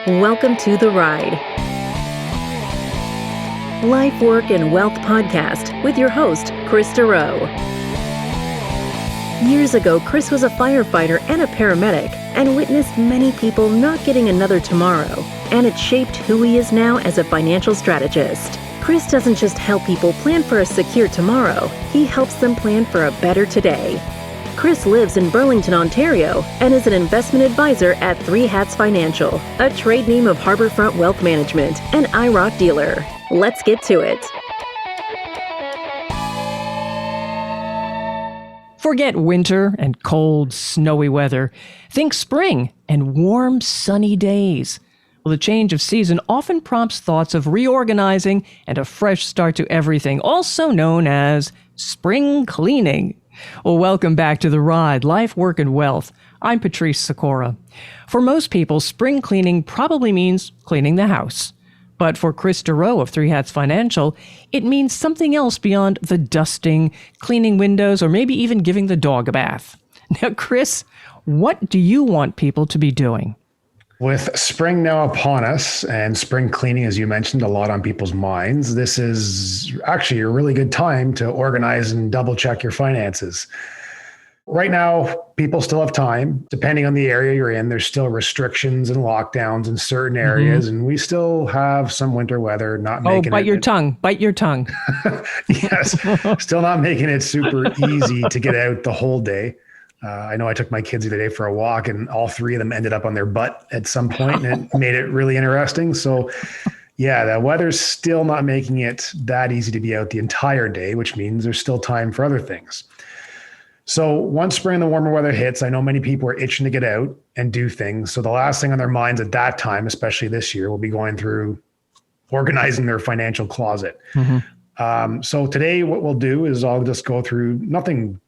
Welcome to The Ride. Life, Work, and Wealth podcast with your host, Kris Dureau. Years ago, Kris was a firefighter and a paramedic and witnessed many people not getting another tomorrow, and it shaped who he is now as a financial strategist. Kris doesn't just help people plan for a secure tomorrow, he helps them plan for a better today. Kris lives in Burlington, Ontario, and is an investment advisor at Three Hats Financial, a trade name of Harborfront Wealth Management, an IROC dealer. Let's get to it. Forget winter and cold, snowy weather. Think spring and warm, sunny days. Well, the change of season often prompts thoughts of reorganizing and a fresh start to everything, also known as spring cleaning. Well, welcome back to The Ride, Life, Work, and Wealth. I'm Patrice Sikora. For most people, spring cleaning probably means cleaning the house. But for Kris Dureau of Three Hats Financial, it means something else beyond the dusting, cleaning windows, or maybe even giving the dog a bath. Now, Kris, what do you want people to be doing? With spring now upon us and spring cleaning, as you mentioned, a lot on people's minds, this is actually a really good time to organize and double check your finances. Right now, people still have time. Depending on the area you're in, there's still restrictions and lockdowns in certain areas, and we still have some winter weather not making it. Bite your tongue. Yes, still not making it super easy to get out the whole day. I know I took my kids the other day for a walk and all three of them ended up on their butt at some point, and it made it really interesting. So yeah, the weather's still not making it that easy to be out the entire day, which means there's still time for other things. So once spring and the warmer weather hits, I know many people are itching to get out and do things. So the last thing on their minds at that time, especially this year, will be going through organizing their financial closet. So today what we'll do is I'll just go through nothing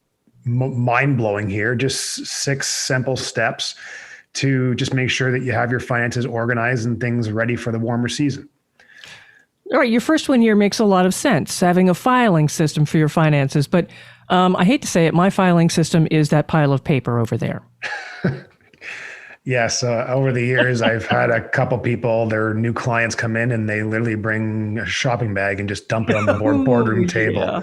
mind-blowing here, just 6 simple steps to just make sure that you have your finances organized and things ready for the warmer season. All right, your first one here makes a lot of sense, having a filing system for your finances. But I hate to say it, my filing system is that pile of paper over there. Yes, over the years, I've had a couple people, their new clients come in and they literally bring a shopping bag and just dump it on the boardroom table. Yeah.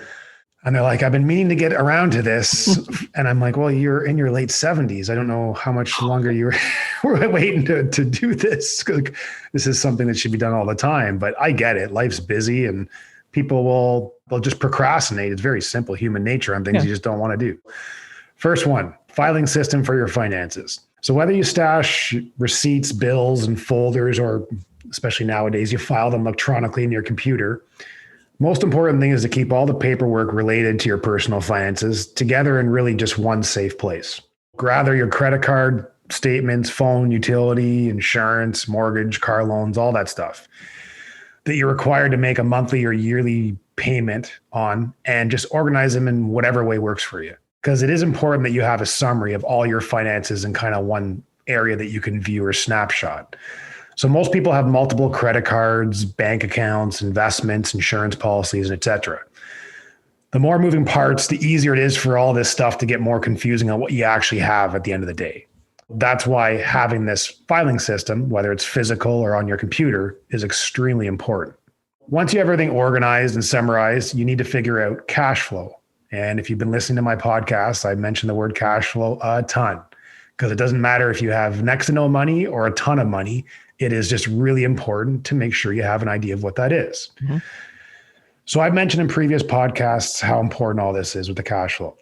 And they're like, I've been meaning to get around to this. And I'm like, well, you're in your late 70s. I don't know how much longer you were waiting to do this. This is something that should be done all the time. But I get it. Life's busy and people they'll just procrastinate. It's very simple human nature on things you just don't want to do. First one, filing system for your finances. So whether you stash receipts, bills, and folders, or especially nowadays, you file them electronically in your computer, most important thing is to keep all the paperwork related to your personal finances together in really just one safe place. Gather your credit card statements, phone, utility, insurance, mortgage, car loans, all that stuff that you're required to make a monthly or yearly payment on, and just organize them in whatever way works for you. Because it is important that you have a summary of all your finances in kind of one area that you can view or snapshot. So most people have multiple credit cards, bank accounts, investments, insurance policies, etc. The more moving parts, the easier it is for all this stuff to get more confusing on what you actually have at the end of the day. That's why having this filing system, whether it's physical or on your computer, is extremely important. Once you have everything organized and summarized, you need to figure out cash flow. And if you've been listening to my podcast, I mentioned the word cash flow a ton, because it doesn't matter if you have next to no money or a ton of money. It is just really important to make sure you have an idea of what that is. So I've mentioned in previous podcasts how important all this is with the cash flow.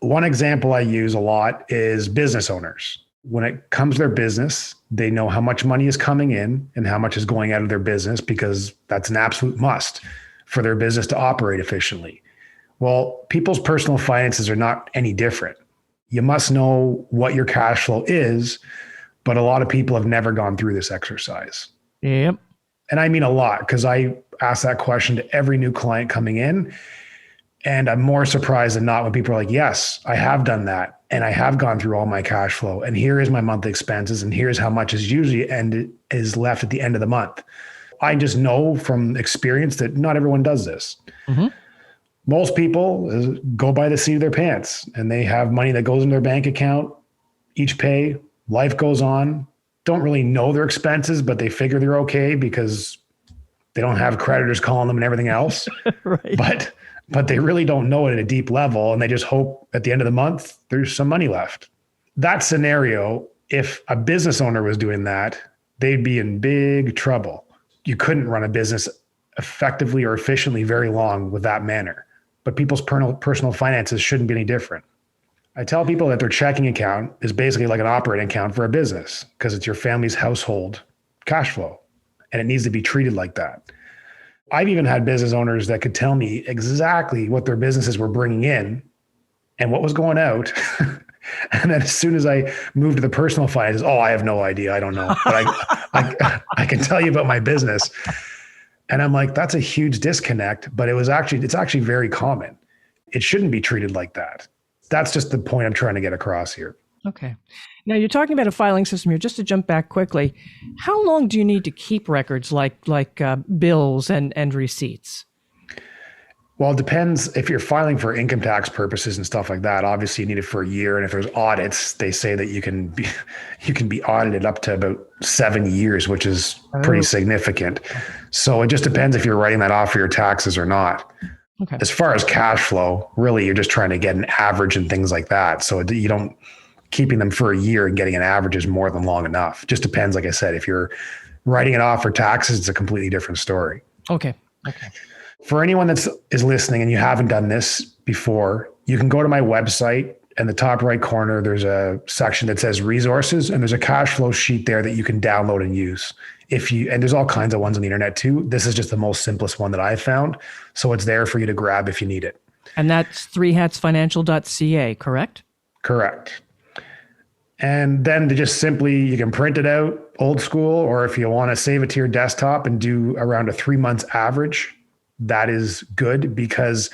One example I use a lot is business owners. When it comes to their business, they know how much money is coming in and how much is going out of their business, because that's an absolute must for their business to operate efficiently. Well, people's personal finances are not any different. You must know what your cash flow is, but a lot of people have never gone through this exercise. Yep. And I mean a lot, because I ask that question to every new client coming in. And I'm more surprised than not when people are like, yes, I have done that. And I have gone through all my cash flow. And here is my monthly expenses. And here's how much is usually is left at the end of the month. I just know from experience that not everyone does this. Most people go by the seat of their pants, and they have money that goes in their bank account each pay. Life goes on. don't really know their expenses, but they figure they're okay because they don't have creditors calling them and everything else. Right. But they really don't know it at a deep level. And they just hope at the end of the month, there's some money left. That scenario, if a business owner was doing that, they'd be in big trouble. You couldn't run a business effectively or efficiently very long with that manner. But people's personal finances shouldn't be any different. I tell people that their checking account is basically like an operating account for a business because it's your family's household cash flow, and it needs to be treated like that. I've even had business owners that could tell me exactly what their businesses were bringing in and what was going out. And then as soon as I moved to the personal finances, I have no idea. I don't know. But I can tell you about my business. And I'm like, that's a huge disconnect, but it's actually very common. It shouldn't be treated like that. That's just the point I'm trying to get across here. Okay. Now you're talking about a filing system here. Just to jump back quickly, how long do you need to keep records like bills and receipts? Well, it depends. If you're filing for income tax purposes and stuff like that, obviously you need it for a year. And if there's audits, they say that you can be audited up to about 7 years, which is pretty significant. So it just depends if you're writing that off for your taxes or not. Okay. As far as cash flow, really, you're just trying to get an average and things like that. So you don't keeping them for a year and getting an average is more than long enough. Just depends. Like I said, if you're writing it off for taxes, it's a completely different story. Okay. For anyone that is listening and you haven't done this before, you can go to my website. In the top right corner, there's a section that says resources, and there's a cash flow sheet there that you can download and use. And there's all kinds of ones on the internet too. This is just the most simplest one that I've found. So it's there for you to grab if you need it. And that's threehatsfinancial.ca, correct? Correct. And then you can print it out old school, or if you want to save it to your desktop and do around a 3 months average, that is good, because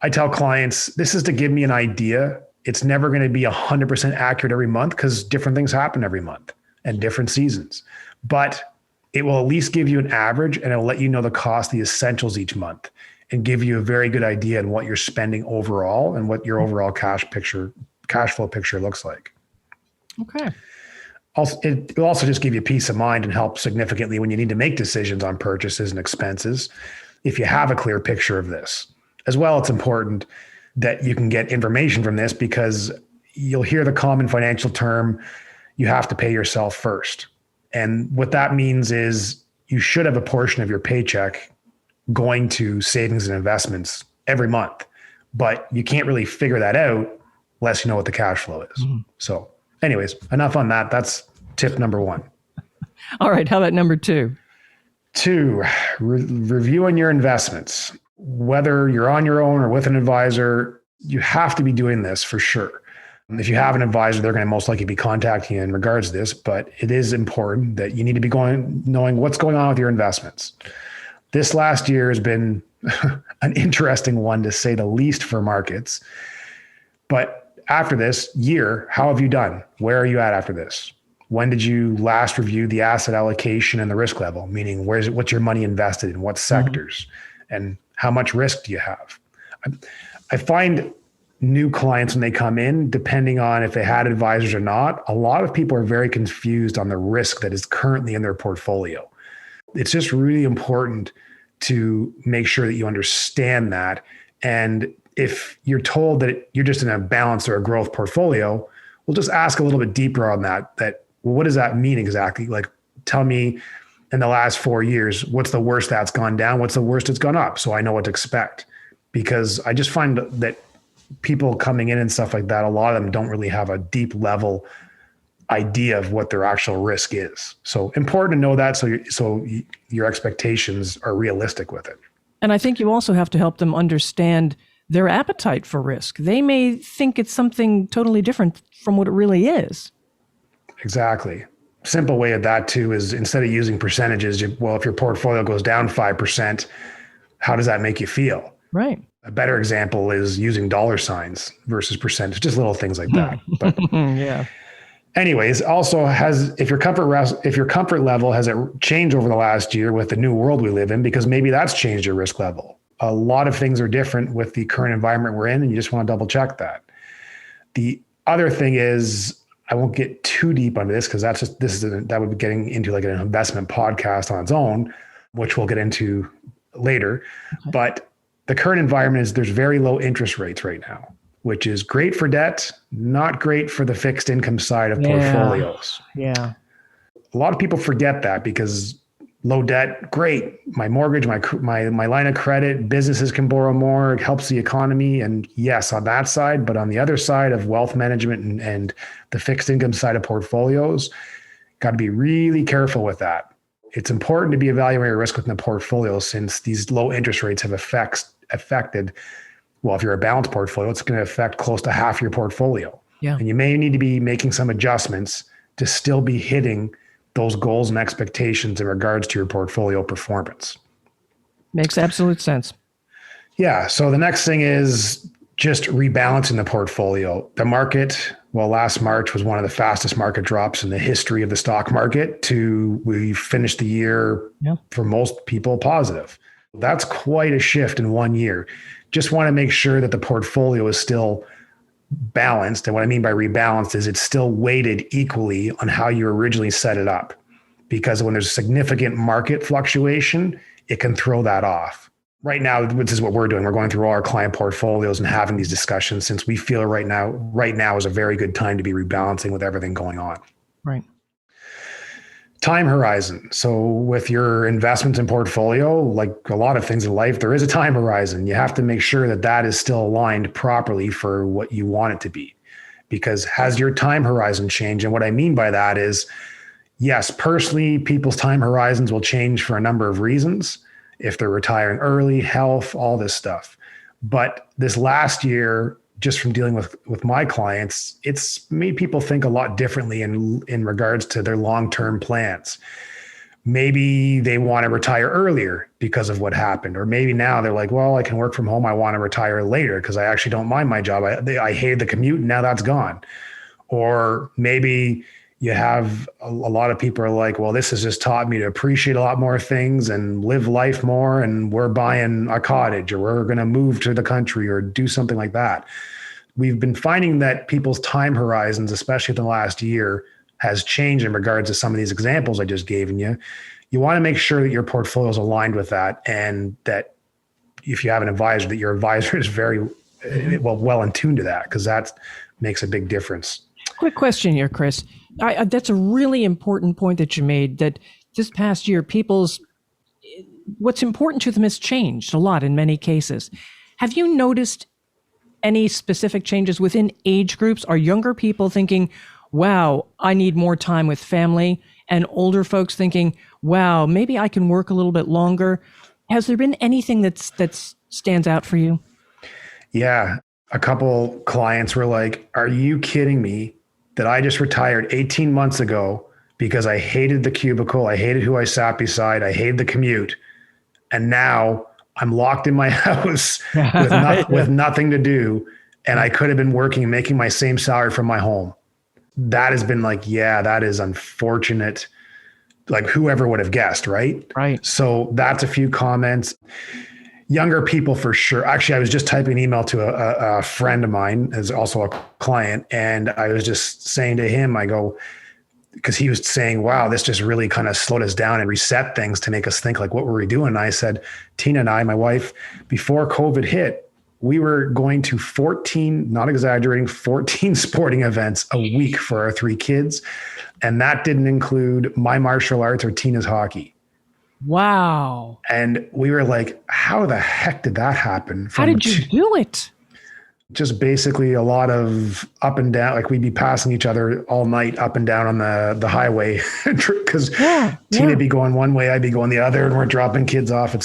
I tell clients, this is to give me an idea. It's never going to be 100% accurate every month because different things happen every month and different seasons, but it will at least give you an average, and it'll let you know the cost, the essentials each month, and give you a very good idea on what you're spending overall and what your overall cash flow picture looks like. Okay. Also, it will also just give you peace of mind and help significantly when you need to make decisions on purchases and expenses. If you have a clear picture of this as well, it's important that you can get information from this, because you'll hear the common financial term, you have to pay yourself first. And what that means is you should have a portion of your paycheck going to savings and investments every month, but you can't really figure that out unless you know what the cash flow is. Mm-hmm. So anyways, enough on that. That's tip number 1. All right. How about number 2? 2, reviewing your investments. Whether you're on your own or with an advisor, you have to be doing this for sure. If you have an advisor, they're going to most likely be contacting you in regards to this, but it is important that you need to be knowing what's going on with your investments. This last year has been an interesting one, to say the least, for markets. But after this year, how have you done? Where are you at after this? When did you last review the asset allocation and the risk level? Meaning, what's your money invested in? What sectors? Mm-hmm. And how much risk do you have? I find new clients, when they come in, depending on if they had advisors or not, a lot of people are very confused on the risk that is currently in their portfolio. It's just really important to make sure that you understand that. And if you're told that you're just in a balance or a growth portfolio, we'll just ask a little bit deeper on that, well, what does that mean exactly? Like, tell me, in the last 4 years, what's the worst that's gone down? What's the worst it's gone up? So I know what to expect. Because I just find that people coming in and stuff like that, a lot of them don't really have a deep level idea of what their actual risk is. So important to know that, so your expectations are realistic with it. And I think you also have to help them understand their appetite for risk. They may think it's something totally different from what it really is. Exactly. Simple way of that too is, instead of using percentages, if your portfolio goes down 5%, how does that make you feel? Right. A better example is using dollar signs versus percentage, just little things like that. But yeah. Anyways, also if your comfort level has it changed over the last year with the new world we live in, because maybe that's changed your risk level. A lot of things are different with the current environment we're in, and you just want to double check that. The other thing is, I won't get too deep into this because that would be getting into like an investment podcast on its own, which we'll get into later. Okay. But the current environment is there's very low interest rates right now, which is great for debt, not great for the fixed income side of portfolios. Yeah. A lot of people forget that because low debt, great. My mortgage, my line of credit, businesses can borrow more. It helps the economy. And yes, on that side, but on the other side of wealth management and the fixed income side of portfolios, got to be really careful with that. It's important to be evaluating risk within the portfolio since these low interest rates have affected, well, if you're a balanced portfolio, it's going to affect close to half your portfolio. Yeah. And you may need to be making some adjustments to still be hitting those goals and expectations in regards to your portfolio performance. Makes absolute sense. Yeah. So the next thing is just rebalancing the portfolio. The market, well, last March was one of the fastest market drops in the history of the stock market we finished the year for most people positive. That's quite a shift in 1 year. Just want to make sure that the portfolio is still balanced. And what I mean by rebalanced is it's still weighted equally on how you originally set it up. Because when there's significant market fluctuation, it can throw that off. Right now, which is what we're doing. We're going through all our client portfolios and having these discussions since we feel right now is a very good time to be rebalancing with everything going on. Right. Time horizon. So with your investments and portfolio, like a lot of things in life, there is a time horizon. You have to make sure that that is still aligned properly for what you want it to be. Because has your time horizon changed? And what I mean by that is, yes, personally, people's time horizons will change for a number of reasons. If they're retiring early, health, all this stuff. But this last year, just from dealing with my clients, it's made people think a lot differently in regards to their long-term plans. Maybe they want to retire earlier because of what happened. Or maybe now they're like, well, I can work from home. I want to retire later because I actually don't mind my job. I hated the commute and now that's gone. Or maybe you have a lot of people are like, well, this has just taught me to appreciate a lot more things and live life more. And we're buying a cottage or we're going to move to the country or do something like that. We've been finding that people's time horizons, especially in the last year, has changed in regards to some of these examples I just gave you. You want to make sure that your portfolio is aligned with that. And that if you have an advisor, that your advisor is very well in tune to that, because that makes a big difference. Quick question here, Kris. That's a really important point that you made, that this past year, what's important to them has changed a lot in many cases. Have you noticed any specific changes within age groups? Are younger people thinking, wow, I need more time with family? And older folks thinking, wow, maybe I can work a little bit longer? Has there been anything that stands out for you? Yeah. A couple clients were like, are you kidding me that I just retired 18 months ago because I hated the cubicle, I hated who I sat beside, I hated the commute. And now I'm locked in my house with nothing to do. And I could have been working and making my same salary from my home. That has been like, yeah, that is unfortunate. Like whoever would have guessed, right? Right. So that's a few comments. Younger people for sure. Actually, I was just typing an email to a friend of mine, as also a client, and I was just saying to him, I go, because he was saying, wow, this just really kind of slowed us down and reset things to make us think like, what were we doing? And I said, Tina and I, my wife, before COVID hit, we were going to 14, not exaggerating, 14 sporting events a week for our 3 kids. And that didn't include my martial arts or Tina's hockey. Wow. And we were like, how the heck did that happen? How did you do it? Just basically a lot of up and down. Like we'd be passing each other all night up and down on the highway because Tina'd be going one way, I'd be going the other, and we're dropping kids off at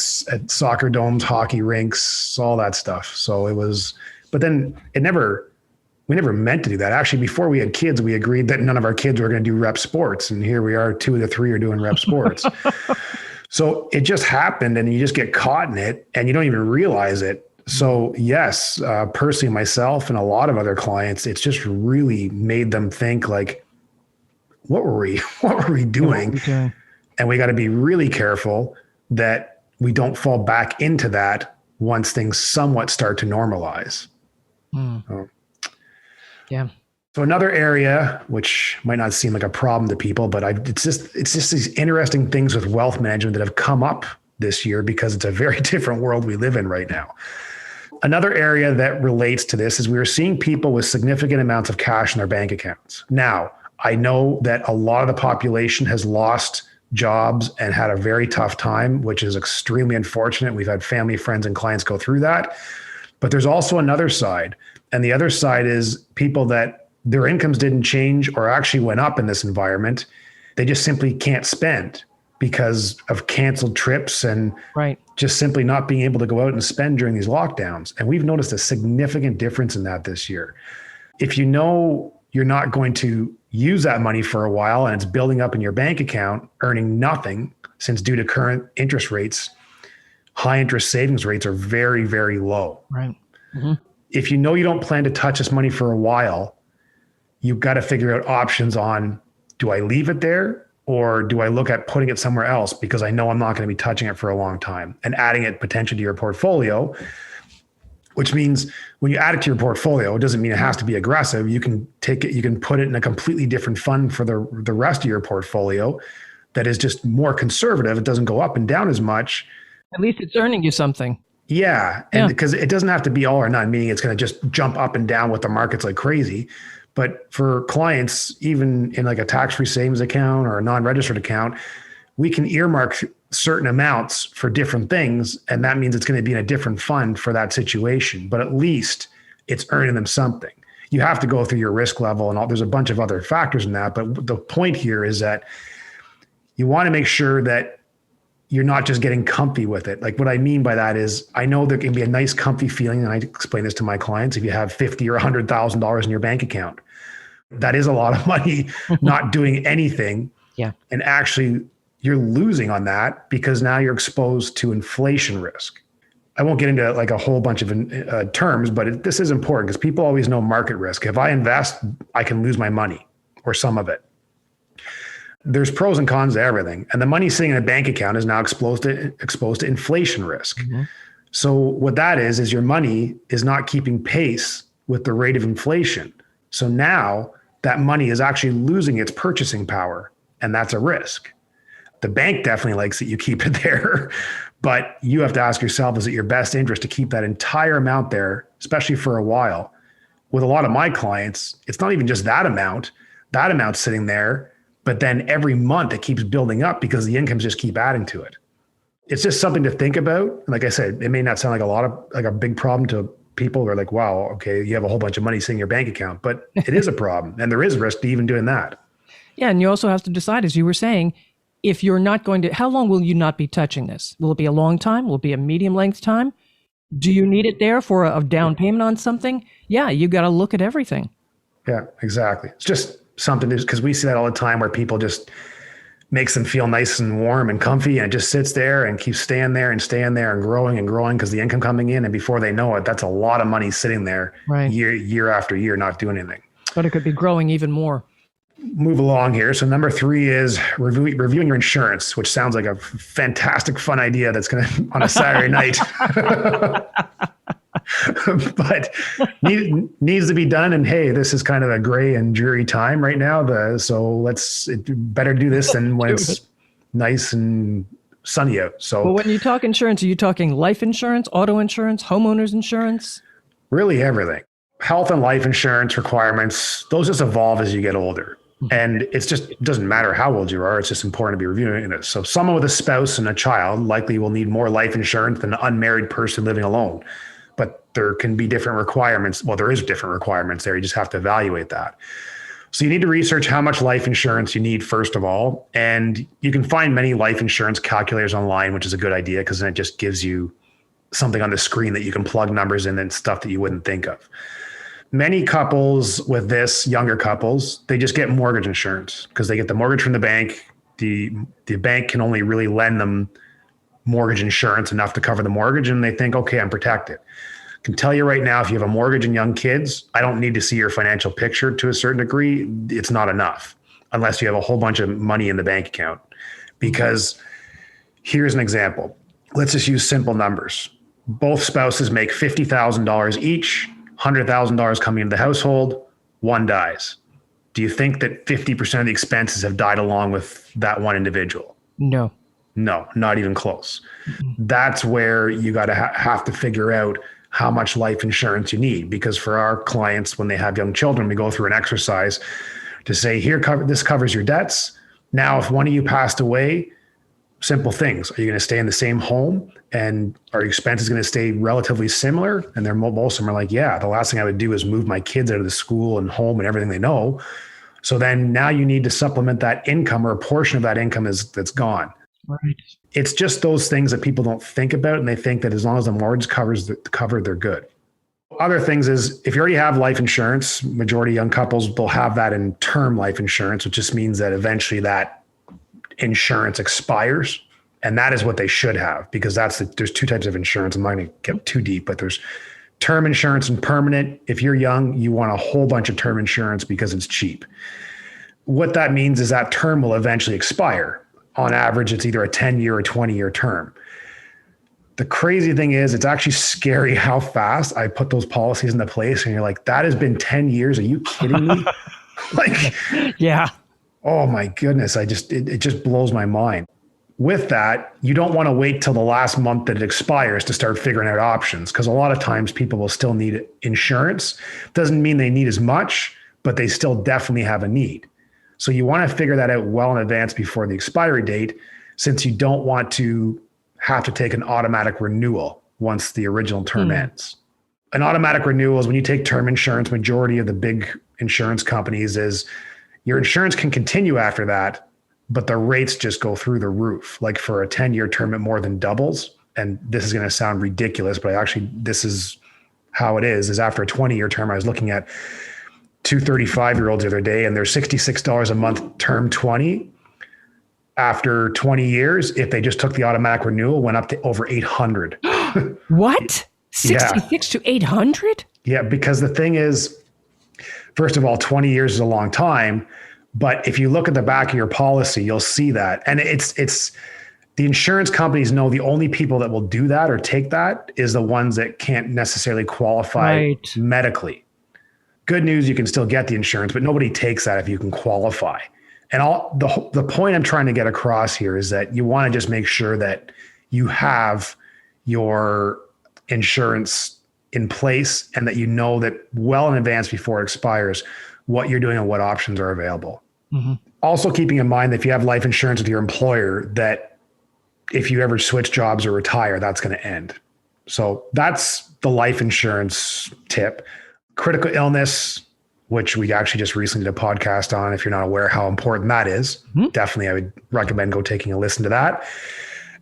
soccer domes, hockey rinks, all that stuff. So it was, but then we never meant to do that. Actually, before we had kids, we agreed that none of our kids were going to do rep sports. And here we are, 2 of the 3 are doing rep sports. So it just happened and you just get caught in it and you don't even realize it. So yes, personally myself and a lot of other clients, it's just really made them think like, what were we doing? And we got to be really careful that we don't fall back into that once things somewhat start to normalize. Yeah. So another area, which might not seem like a problem to people, but it's just these interesting things with wealth management that have come up this year because it's a very different world we live in right now. Another area that relates to this is we are seeing people with significant amounts of cash in their bank accounts. Now, I know that a lot of the population has lost jobs and had a very tough time, which is extremely unfortunate. We've had family, friends, and clients go through that. But there's also another side. And the other side is people that their incomes didn't change or actually went up in this environment. They just simply can't spend because of canceled trips and just simply not being able to go out and spend during these lockdowns. And we've noticed a significant difference in that this year. If you know you're not going to use that money for a while and it's building up in your bank account, earning nothing, since due to current interest rates, high interest savings rates are very, very low. Right. Mm-hmm. If you know you don't plan to touch this money for a while, you've got to figure out options on, do I leave it there or do I look at putting it somewhere else because I know I'm not going to be touching it for a long time and adding it potentially to your portfolio, which means when you add it to your portfolio, it doesn't mean it has to be aggressive. You can take it, you can put it in a completely different fund for the rest of your portfolio that is just more conservative. It doesn't go up and down as much. At least it's earning you something. Yeah. And because it doesn't have to be all or none, meaning it's going to just jump up and down with the markets like crazy. But for clients, even in like a tax-free savings account or a non-registered account, we can earmark certain amounts for different things. And that means it's going to be in a different fund for that situation. But at least it's earning them something. You have to go through your risk level and all. There's a bunch of other factors in that. But the point here is that you want to make sure that you're not just getting comfy with it. Like what I mean by that is I know there can be a nice comfy feeling. And I explain this to my clients. If you have $50,000 or $100,000 in your bank account, that is a lot of money not doing anything. Yeah. And actually you're losing on that because now you're exposed to inflation risk. I won't get into like a whole bunch of terms, but this is important because people always know market risk. If I invest, I can lose my money or some of it. There's pros and cons to everything. And the money sitting in a bank account is now exposed to inflation risk. Mm-hmm. So what that is your money is not keeping pace with the rate of inflation. So now that money is actually losing its purchasing power, and that's a risk. The bank definitely likes that you keep it there, but you have to ask yourself, is it your best interest to keep that entire amount there, especially for a while? With a lot of my clients, it's not even just that amount's sitting there, but then every month it keeps building up because the incomes just keep adding to it. It's just something to think about. Like I said, it may not sound like a big problem to people who are like, wow, okay, you have a whole bunch of money sitting in your bank account, but it is a problem. And there is risk to even doing that. Yeah. And you also have to decide, as you were saying, if you're not going to, how long will you not be touching this? Will it be a long time? Will it be a medium length time? Do you need it there for a down payment on something? Yeah, you got to look at everything. Yeah, exactly. It's just something because we see that all the time where people just makes them feel nice and warm and comfy and it just sits there and keeps staying there and growing because the income coming in. And before they know it, that's a lot of money sitting there year after year, not doing anything. But it could be growing even more. Move along here. So number 3 is reviewing your insurance, which sounds like a fantastic, fun idea that's going to on a Saturday night. But needs to be done. And hey, this is kind of a gray and dreary time right now. So let's better do this than when it's nice and sunny out. So well, when you talk insurance, are you talking life insurance, auto insurance, homeowners insurance? Really everything. Health and life insurance requirements, those just evolve as you get older. And it doesn't matter how old you are. It's just important to be reviewing it. So someone with a spouse and a child likely will need more life insurance than an unmarried person living alone. But there can be different requirements. Well, there is different requirements there. You just have to evaluate that. So you need to research how much life insurance you need, first of all. And you can find many life insurance calculators online, which is a good idea because then it just gives you something on the screen that you can plug numbers in and stuff that you wouldn't think of. Many couples with this, younger couples, they just get mortgage insurance because they get the mortgage from the bank. The bank can only really lend them mortgage insurance enough to cover the mortgage. And they think, okay, I'm protected. I can tell you right now, if you have a mortgage and young kids, I don't need to see your financial picture to a certain degree. It's not enough unless you have a whole bunch of money in the bank account. Because here's an example. Let's just use simple numbers. Both spouses make $50,000 each, $100,000 coming into the household. one dies. Do you think that 50% of the expenses have died along with that one individual? No. No, not even close. That's where you got to have to figure out how much life insurance you need. Because for our clients, when they have young children, we go through an exercise to say, this covers your debts. Now, if one of you passed away, simple things. Are you going to stay in the same home? And are your expenses going to stay relatively similar? And most of them are like, yeah, the last thing I would do is move my kids out of the school and home and everything they know. So then now you need to supplement that income, or a portion of that income that's gone. Right. It's just those things that people don't think about, and they think that as long as the mortgage covers covered, they're good. Other things is, if you already have life insurance, majority of young couples will have that in term life insurance, which just means that eventually that insurance expires, and that is what they should have, because there's two types of insurance. I'm not going to get too deep, but there's term insurance and permanent. If you're young, you want a whole bunch of term insurance because it's cheap. What that means is that term will eventually expire. On average, it's either a 10-year or 20-year term. The crazy thing is, it's actually scary how fast I put those policies into place. And you're like, that has been 10 years. Are you kidding me? Like, yeah. Oh my goodness. it just blows my mind. With that, you don't want to wait till the last month that it expires to start figuring out options, because a lot of times people will still need insurance. Doesn't mean they need as much, but they still definitely have a need. So you want to figure that out well in advance before the expiry date, since you don't want to have to take an automatic renewal once the original term ends. An automatic renewal is when you take term insurance. Majority of the big insurance companies is your insurance can continue after that, but the rates just go through the roof. Like for a 10-year term, it more than doubles. And this is going to sound ridiculous, but this is how it is after a 20-year term. I was looking at two 35-year-olds the other day, and they're $66 a month term 20. After 20 years, if they just took the automatic renewal, went up to over 800. What? 66 to 800? Yeah, because the thing is, first of all, 20 years is a long time. But if you look at the back of your policy, you'll see that. And it's the insurance companies know the only people that will do that or take that is the ones that can't necessarily qualify medically. Good news, you can still get the insurance, but nobody takes that if you can qualify. And the point I'm trying to get across here is that you want to just make sure that you have your insurance in place, and that you know that well in advance before it expires what you're doing and what options are available. Mm-hmm. Also keeping in mind that if you have life insurance with your employer, that if you ever switch jobs or retire, that's going to end. So that's the life insurance tip. Critical illness, which we actually just recently did a podcast on. If you're not aware how important that is, definitely I would recommend go taking a listen to that.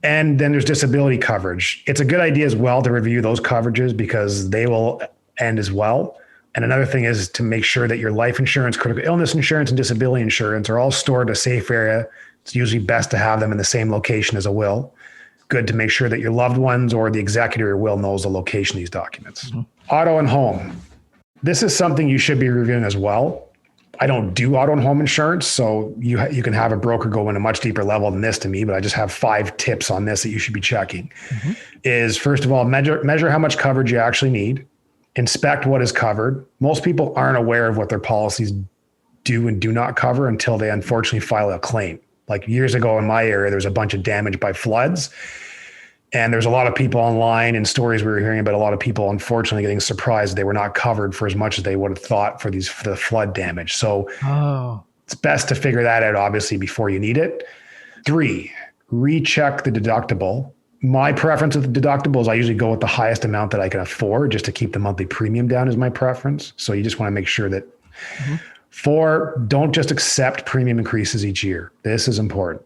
And then there's disability coverage. It's a good idea as well to review those coverages, because they will end as well. And another thing is to make sure that your life insurance, critical illness insurance, and disability insurance are all stored in a safe area. It's usually best to have them in the same location as a will. Good to make sure that your loved ones or the executor of your will knows the location of these documents. Auto and home. This is something you should be reviewing as well. I don't do auto and home insurance, so you can have a broker go in a much deeper level than this to me, but I just have 5 tips on this that you should be checking. Is first of all, measure how much coverage you actually need. Inspect what is covered. Most people aren't aware of what their policies do and do not cover until they unfortunately file a claim. Like years ago in my area, there was a bunch of damage by floods. And there's a lot of people online and stories we were hearing about a lot of people unfortunately getting surprised they were not covered for as much as they would have thought for the flood damage. So it's best to figure that out, obviously, before you need it. 3, recheck the deductible. My preference with the deductible is I usually go with the highest amount that I can afford, just to keep the monthly premium down is my preference. So you just want to make sure that 4, don't just accept premium increases each year. This is important.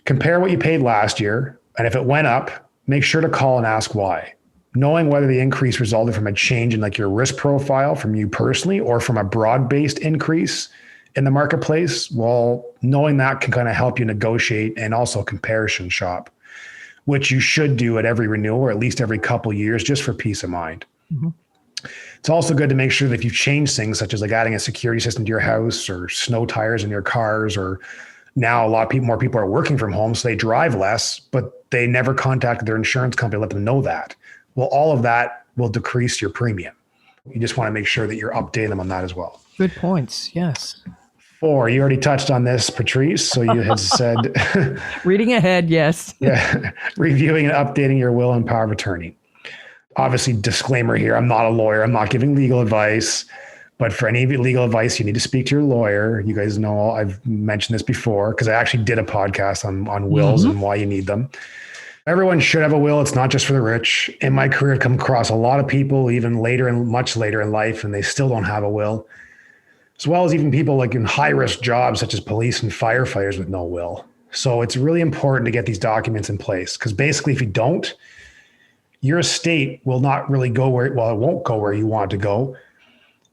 Compare what you paid last year. And if it went up, make sure to call and ask why. Knowing whether the increase resulted from a change in like your risk profile from you personally, or from a broad-based increase in the marketplace, well, knowing that can kind of help you negotiate and also comparison shop, which you should do at every renewal, or at least every couple of years, just for peace of mind. It's also good to make sure that if you've changed things, such as like adding a security system to your house, or snow tires in your cars, or now more people are working from home, so they drive less, but they never contacted their insurance company to let them know that. Well, all of that will decrease your premium. You just want to make sure that you're updating them on that as well. Good points. Yes. 4, you already touched on this, Patrice. So you had said, Reading ahead. Yes. yeah, reviewing and updating your will and power of attorney. Obviously, disclaimer here, I'm not a lawyer. I'm not giving legal advice. But for any legal advice, you need to speak to your lawyer. You guys know I've mentioned this before because I actually did a podcast on wills and why you need them. Everyone should have a will. It's not just for the rich. In my career, I've come across a lot of people, even later and much later in life, and they still don't have a will, as well as even people like in high-risk jobs such as police and firefighters with no will. So it's really important to get these documents in place because basically if you don't, your estate will not really go where, well, it won't go where you want to go.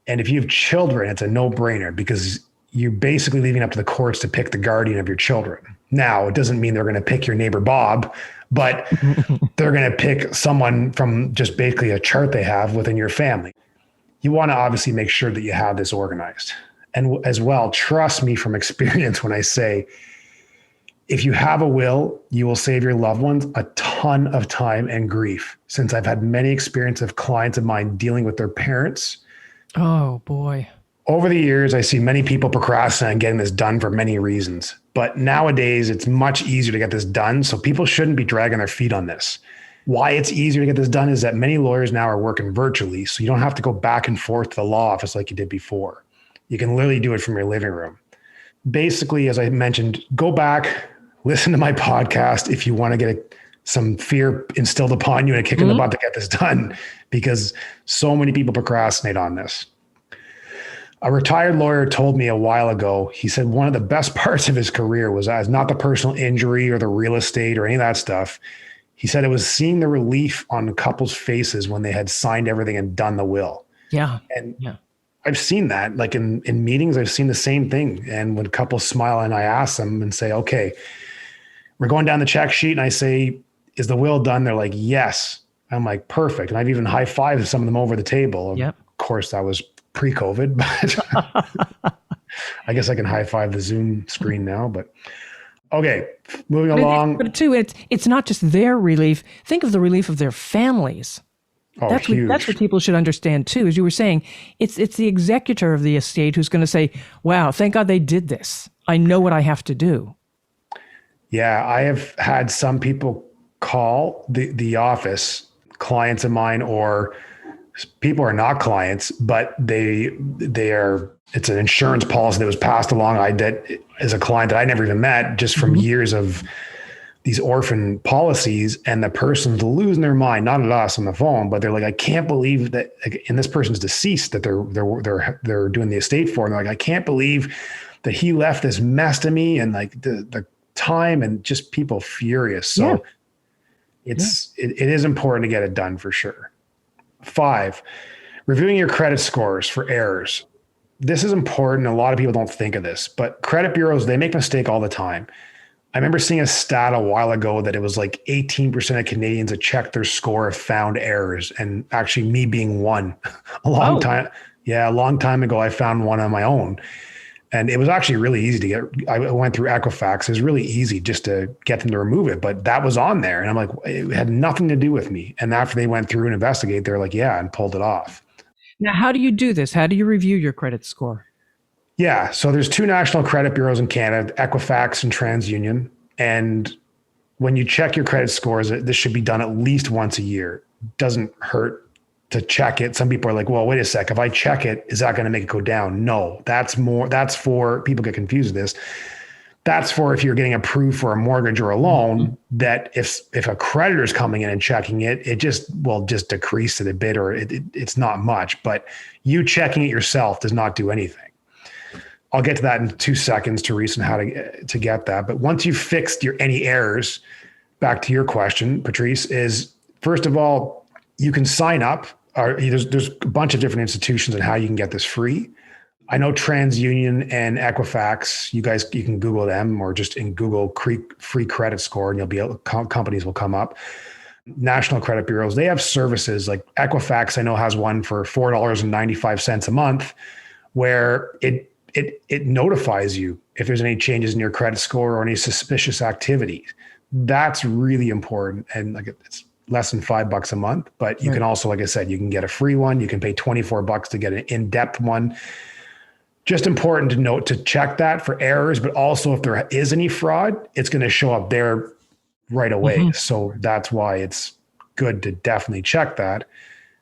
And if you have children, it's a no-brainer because you're basically leaving it up to the courts to pick the guardian of your children. Now, it doesn't mean they're going to pick your neighbor Bob, but they're going to pick someone from just basically a chart they have within your family. You want to obviously make sure that you have this organized. And as well, trust me from experience when I say, if you have a will, you will save your loved ones a ton of time and grief. Since I've had many experiences of clients of mine dealing with their parents. Oh, boy. Over the years, I see many people procrastinate on getting this done for many reasons. But nowadays, it's much easier to get this done. So people shouldn't be dragging their feet on this. Why it's easier to get this done is that many lawyers now are working virtually. So you don't have to go back and forth to the law office like you did before. You can literally do it from your living room. Basically, as I mentioned, go back, listen to my podcast if you want to get some fear instilled upon you and a kick in the butt to get this done, because so many people procrastinate on this. A retired lawyer told me a while ago, he said one of the best parts of his career was as not the personal injury or the real estate or any of that stuff. He said it was seeing the relief on couples' faces when they had signed everything and done the will. Yeah. And I've seen that, like in meetings, I've seen the same thing. And when couples smile and I ask them and say, okay, we're going down the check sheet. And I say, is the will done? They're like, yes. I'm like, perfect. And I've even high-fived some of them over the table. Yep. Of course, that was pre-COVID, but I guess I can high-five the Zoom screen now. But okay, moving along. But too, it's not just their relief. Think of the relief of their families. Oh, that's huge. That's what people should understand too. As you were saying, it's the executor of the estate who's going to say, wow, thank God they did this. I know what I have to do. Yeah, I have had some people call the office, clients of mine, or people are not clients, but they are, it's an insurance policy that was passed along. I did as a client that I never even met, just from years of these orphan policies, and the person's losing their mind, not at us on the phone, but they're like, I can't believe that, and this person's deceased that they're doing the estate for. And they're like, I can't believe that he left this mess to me, and like the time, and just people furious. So it is important to get it done for sure. 5, reviewing your credit scores for errors. This is important. A lot of people don't think of this, but credit bureaus, they make mistakes all the time. I remember seeing a stat a while ago that it was like 18% of Canadians that checked their score have found errors. And actually me being one a long time ago, I found one on my own. And it was actually really easy to get. I went through Equifax. It was really easy just to get them to remove it, but that was on there. And I'm like, it had nothing to do with me. And after they went through and investigate, they're like, yeah, and pulled it off. Now, how do you do this? How do you review your credit score? Yeah. So there's 2 national credit bureaus in Canada, Equifax and TransUnion. And when you check your credit scores, this should be done at least once a year. Doesn't hurt to check it. Some people are like, well, wait a sec. If I check it, is that going to make it go down? No, that's for, people get confused with this. That's for if you're getting approved for a mortgage or a loan, that if a creditor is coming in and checking it, it just will just decrease it a bit, or it's not much, but you checking it yourself does not do anything. I'll get to that in 2 seconds, Therese, and how to get that. But once you've fixed any errors, back to your question, Patrice, is first of all, you can sign up. There's a bunch of different institutions and how you can get this free. I know TransUnion and Equifax, you can Google them, or just in Google free credit score, and you'll be able, companies will come up. National credit bureaus, they have services like Equifax. I know has one for $4.95 a month, where it notifies you if there's any changes in your credit score or any suspicious activity. That's really important. And like less than $5 a month, but you can also, like I said, you can get a free one. You can pay $24 to get an in-depth one. Just important to note to check that for errors, but also if there is any fraud, it's going to show up there right away. So that's why it's good to definitely check that.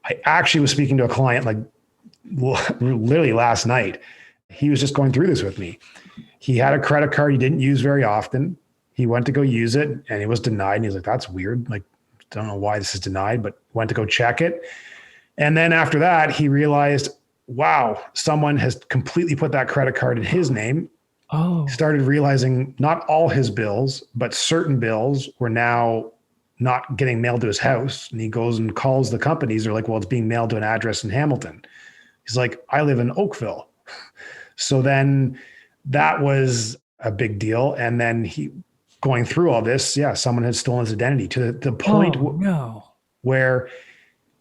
I actually was speaking to a client like literally last night. He was just going through this with me. He had a credit card he didn't use very often. He went to go use it and it was denied. And he's like, that's weird. Like, don't know why this is denied, but went to go check it. And then after that, he realized, wow, someone has completely put that credit card in his name. Oh. Started realizing not all his bills, but certain bills were now not getting mailed to his house. And he goes and calls the companies. They're like, well, it's being mailed to an address in Hamilton. He's like, I live in Oakville. So then that was a big deal. And then he going through all this, someone had stolen his identity to the point where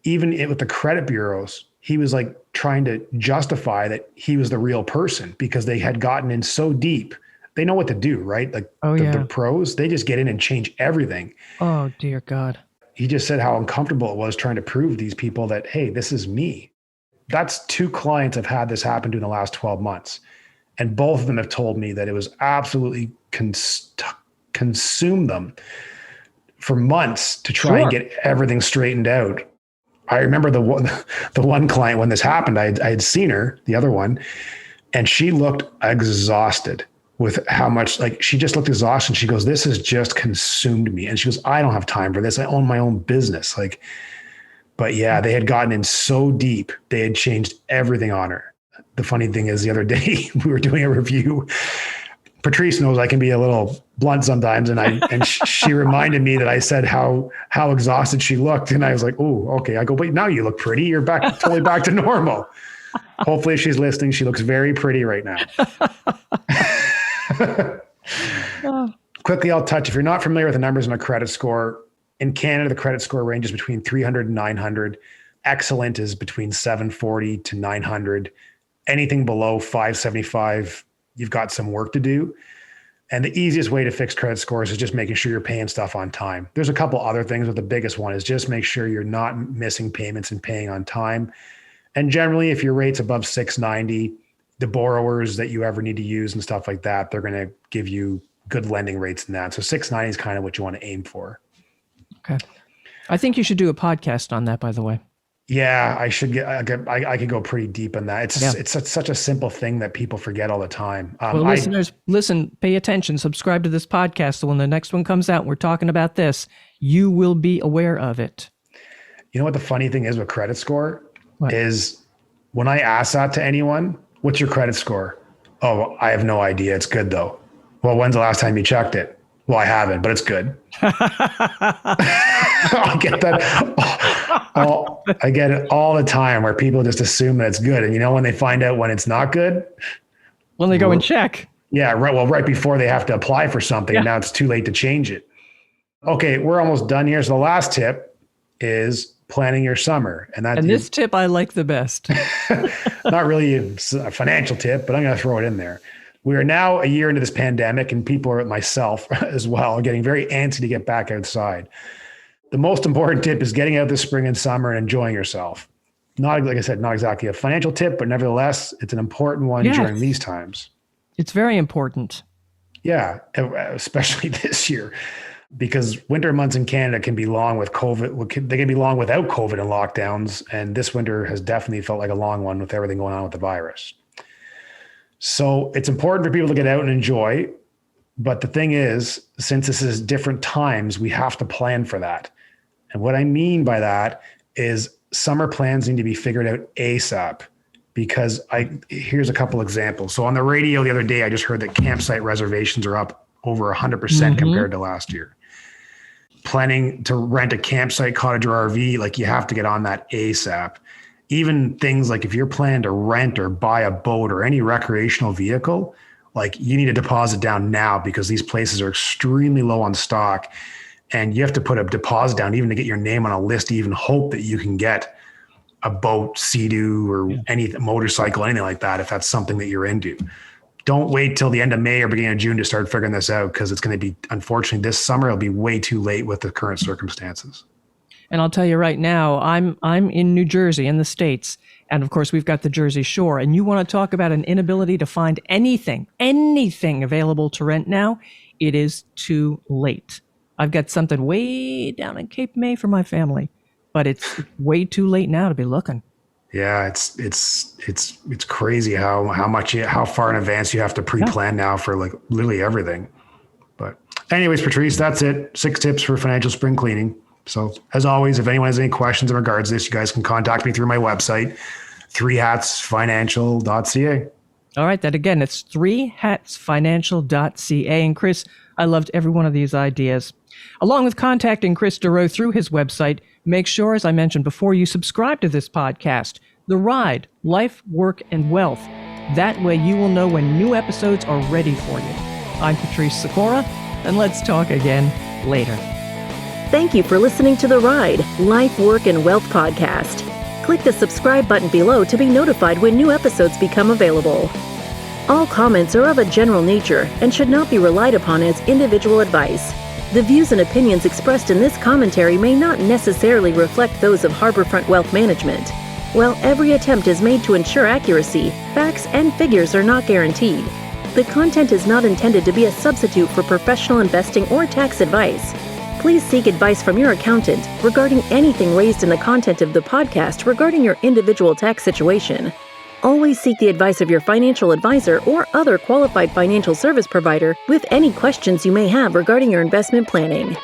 even with the credit bureaus, he was like trying to justify that he was the real person because they had gotten in so deep. They know what to do, right? Like the pros, they just get in and change everything. Oh, dear God. He just said how uncomfortable it was trying to prove to these people that, hey, this is me. That's 2 clients have had this happen to in the last 12 months. And both of them have told me that it was absolutely consumed them for months to try and get everything straightened out. I remember the one client when this happened, I had seen her, the other one, and she looked exhausted with how much, like, she just looked exhausted. She goes, this has just consumed me. And she goes, I don't have time for this. I own my own business. Like, but yeah, they had gotten in so deep. They had changed everything on her. The funny thing is the other day we were doing a review. Patrice knows I can be a little blunt sometimes. And she reminded me that I said how exhausted she looked. And I was like, oh, okay. I go, but now you look pretty. You're totally back to normal. Hopefully if she's listening, she looks very pretty right now. Quickly, I'll touch, if you're not familiar with the numbers in a credit score, in Canada, the credit score ranges between 300 and 900. Excellent is between 740 to 900. Anything below 575, you've got some work to do. And the easiest way to fix credit scores is just making sure you're paying stuff on time. There's a couple other things, but the biggest one is just make sure you're not missing payments and paying on time. And generally, if your rate's above 690, the borrowers that you ever need to use and stuff like that, they're going to give you good lending rates in that. So 690 is kind of what you want to aim for. Okay. I think you should do a podcast on that, by the way. Yeah, I should I could go pretty deep in that. It's such a simple thing that people forget all the time. Well, listeners, listen, pay attention, subscribe to this podcast. So when the next one comes out, we're talking about this, you will be aware of it. You know what the funny thing is with credit score is when I ask that to anyone, what's your credit score? Oh, I have no idea. It's good though. Well, when's the last time you checked it? Well, I haven't, but it's good. I get that. I get it all the time where people just assume that it's good. And when they find out when it's not good? When they go and check. Yeah, right. Well, right before they have to apply for something, and now it's too late to change it. Okay, we're almost done here. So the last tip is planning your summer. And this tip I like the best. Not really a financial tip, but I'm going to throw it in there. We are now a year into this pandemic, and people are, myself as well, getting very antsy to get back outside. The most important tip is getting out this spring and summer and enjoying yourself. Not, like I said, not exactly a financial tip, but nevertheless, it's an important one during these times. It's very important. Yeah, especially this year, because winter months in Canada can be long with COVID. They can be long without COVID and lockdowns. And this winter has definitely felt like a long one with everything going on with the virus. So it's important for people to get out and enjoy. But the thing is, since this is different times, we have to plan for that. And what I mean by that is summer plans need to be figured out ASAP, because here's a couple examples. So on the radio the other day, I just heard that campsite reservations are up over 100% compared to last year. Planning to rent a campsite, cottage, or RV, like you have to get on that ASAP. Even things like if you're planning to rent or buy a boat or any recreational vehicle, like you need a deposit down now, because these places are extremely low on stock, and you have to put a deposit down even to get your name on a list to even hope that you can get a boat, Sea-Doo, or any motorcycle, anything like that, if that's something that you're into. Don't wait till the end of May or beginning of June to start figuring this out, because it's going to be, unfortunately, this summer, it'll be way too late with the current circumstances. And I'll tell you right now, I'm in New Jersey, in the States. And of course, we've got the Jersey Shore. And you want to talk about an inability to find anything available to rent now? It is too late. I've got something way down in Cape May for my family, but it's way too late now to be looking. Yeah, it's crazy how far in advance you have to pre-plan now for like literally everything. But anyways, Patrice, that's it. 6 tips for financial spring cleaning. So as always, if anyone has any questions in regards to this, you guys can contact me through my website, 3hatsfinancial.ca. All right, that again, it's 3hatsfinancial.ca. And Kris, I loved every one of these ideas. Along with contacting Kris Dureau through his website, make sure, as I mentioned before, you subscribe to this podcast, The Ride, Life, Work, and Wealth. That way you will know when new episodes are ready for you. I'm Patrice Sikora, and let's talk again later. Thank you for listening to The Ride, Life, Work, and Wealth podcast. Click the subscribe button below to be notified when new episodes become available. All comments are of a general nature and should not be relied upon as individual advice. The views and opinions expressed in this commentary may not necessarily reflect those of Harborfront Wealth Management. While every attempt is made to ensure accuracy, facts and figures are not guaranteed. The content is not intended to be a substitute for professional investing or tax advice. Please seek advice from your accountant regarding anything raised in the content of the podcast regarding your individual tax situation. Always seek the advice of your financial advisor or other qualified financial service provider with any questions you may have regarding your investment planning.